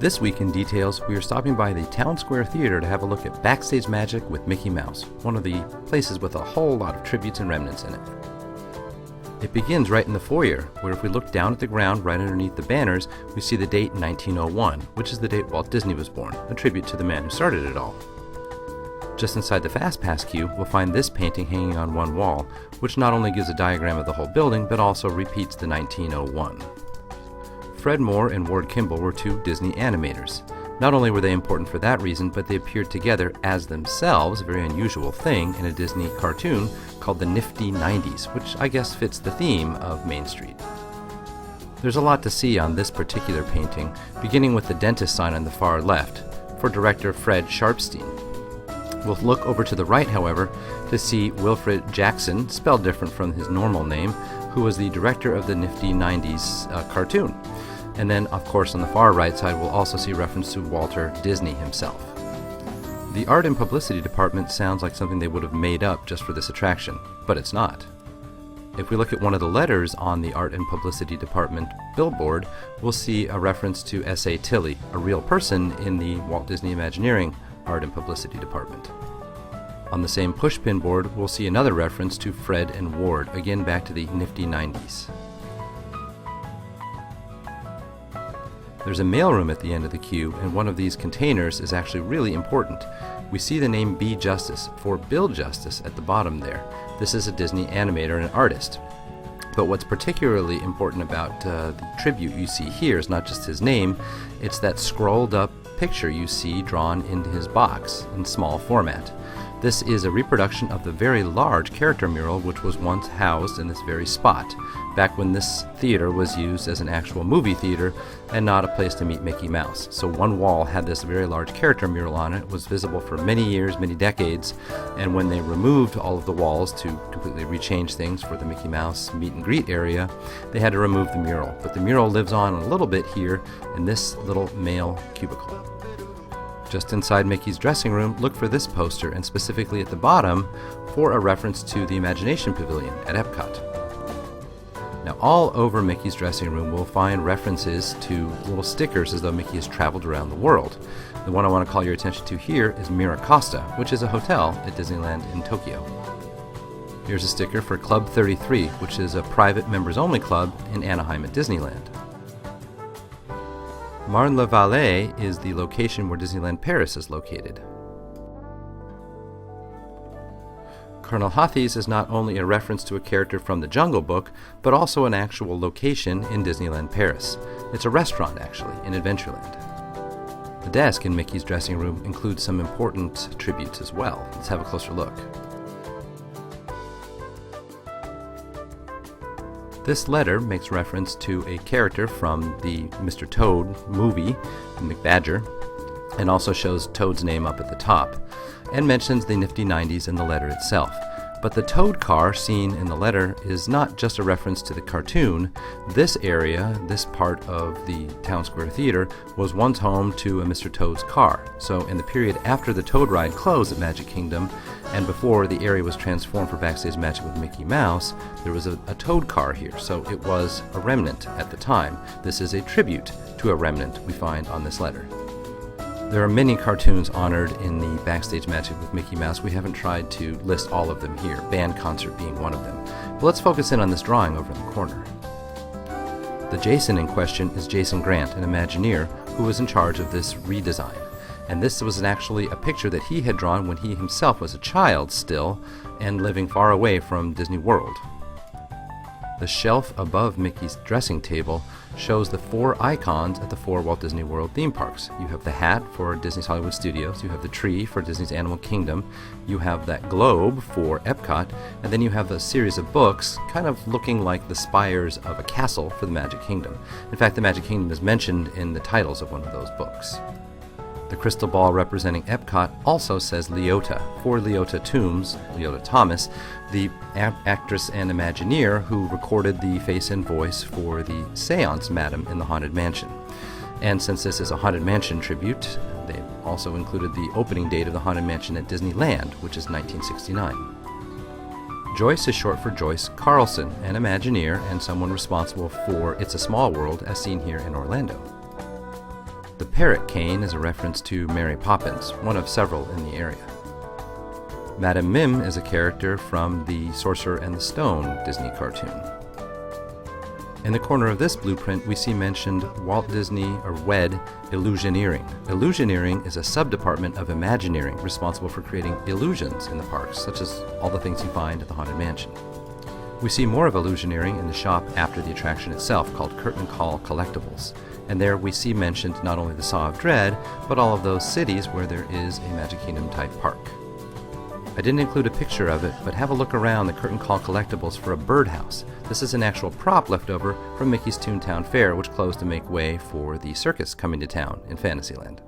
This week in Details, we are stopping by the Town Square Theater to have a look at Backstage Magic with Mickey Mouse, one of the places with a whole lot of tributes and remnants in it. It begins right in the foyer, where if we look down at the ground right underneath the banners, we see the date 1901, which is the date Walt Disney was born, a tribute to the man who started it all. Just inside the Fast Pass queue, we'll find this painting hanging on one wall, which not only gives a diagram of the whole building, but also repeats the 1901. Fred Moore and Ward Kimball were two Disney animators. Not only were they important for that reason, but they appeared together as themselves, a very unusual thing, in a Disney cartoon called the Nifty 90s, which I guess fits the theme of Main Street. There's a lot to see on this particular painting, beginning with the dentist sign on the far left, for director Fred Sharpstein. We'll look over to the right, however, to see Wilfred Jackson, spelled different from his normal name, who was the director of the Nifty 90s cartoon. And then, of course, on the far right side, we'll also see reference to Walter Disney himself. The art and publicity department sounds like something they would have made up just for this attraction, but it's not. If we look at one of the letters on the art and publicity department billboard, we'll see a reference to S.A. Tilley, a real person in the Walt Disney Imagineering art and publicity department. On the same pushpin board, we'll see another reference to Fred and Ward, again back to the Nifty 90s. There's a mailroom at the end of the queue, and one of these containers is actually really important. We see the name B. Justice for Bill Justice at the bottom there. This is a Disney animator and artist. But what's particularly important about the tribute you see here is not just his name, it's that scrolled up picture you see drawn into his box in small format. This is a reproduction of the very large character mural which was once housed in this very spot, back when this theater was used as an actual movie theater and not a place to meet Mickey Mouse. So one wall had this very large character mural on it, was visible for many years, many decades, and when they removed all of the walls to completely rechange things for the Mickey Mouse meet and greet area, they had to remove the mural. But the mural lives on a little bit here in this little mail cubicle. Just inside Mickey's dressing room, look for this poster, and specifically at the bottom for a reference to the Imagination Pavilion at Epcot. Now, all over Mickey's dressing room, we'll find references to little stickers as though Mickey has traveled around the world. The one I want to call your attention to here is Miracosta, which is a hotel at Disneyland in Tokyo. Here's a sticker for Club 33, which is a private members-only club in Anaheim at Disneyland. Marne-la-Vallée is the location where Disneyland Paris is located. Colonel Hothies is not only a reference to a character from the Jungle Book, but also an actual location in Disneyland Paris. It's a restaurant, actually, in Adventureland. The desk in Mickey's dressing room includes some important tributes as well. Let's have a closer look. This letter makes reference to a character from the Mr. Toad movie, McBadger, and also shows Toad's name up at the top, and mentions the Nifty 90s in the letter itself. But the Toad car seen in the letter is not just a reference to the cartoon. This area, this part of the Town Square Theater, was once home to a Mr. Toad's car. So in the period after the Toad ride closed at Magic Kingdom, and before the area was transformed for Backstage Magic with Mickey Mouse, there was a Toad car here, so it was a remnant at the time. This is a tribute to a remnant we find on this letter. There are many cartoons honored in the Backstage Magic with Mickey Mouse. We haven't tried to list all of them here, band concert being one of them. But let's focus in on this drawing over in the corner. The Jason in question is Jason Grant, an Imagineer who was in charge of this redesign. And this was actually a picture that he had drawn when he himself was a child still and living far away from Disney World. The shelf above Mickey's dressing table shows the 4 icons at the 4 Walt Disney World theme parks. You have the hat for Disney's Hollywood Studios, you have the tree for Disney's Animal Kingdom, you have that globe for Epcot, and then you have a series of books kind of looking like the spires of a castle for the Magic Kingdom. In fact, the Magic Kingdom is mentioned in the titles of one of those books. The crystal ball representing Epcot also says Leota, for Leota Toombs, Leota Thomas, the actress and Imagineer who recorded the face and voice for the Seance Madam in the Haunted Mansion. And since this is a Haunted Mansion tribute, they've also included the opening date of the Haunted Mansion at Disneyland, which is 1969. Joyce is short for Joyce Carlson, an Imagineer and someone responsible for It's a Small World as seen here in Orlando. The parrot cane is a reference to Mary Poppins, one of several in the area. Madam Mim is a character from the Sorcerer and the Stone Disney cartoon. In the corner of this blueprint, we see mentioned Walt Disney, or WED, Illusioneering. Illusioneering is a subdepartment of Imagineering responsible for creating illusions in the parks, such as all the things you find at the Haunted Mansion. We see more of Illusioneering in the shop after the attraction itself, called Curtain Call Collectibles. And there we see mentioned not only the Saw of Dread, but all of those cities where there is a Magic Kingdom type park. I didn't include a picture of it, but have a look around the Curtain Call Collectibles for a birdhouse. This is an actual prop left over from Mickey's Toontown Fair, which closed to make way for the circus coming to town in Fantasyland.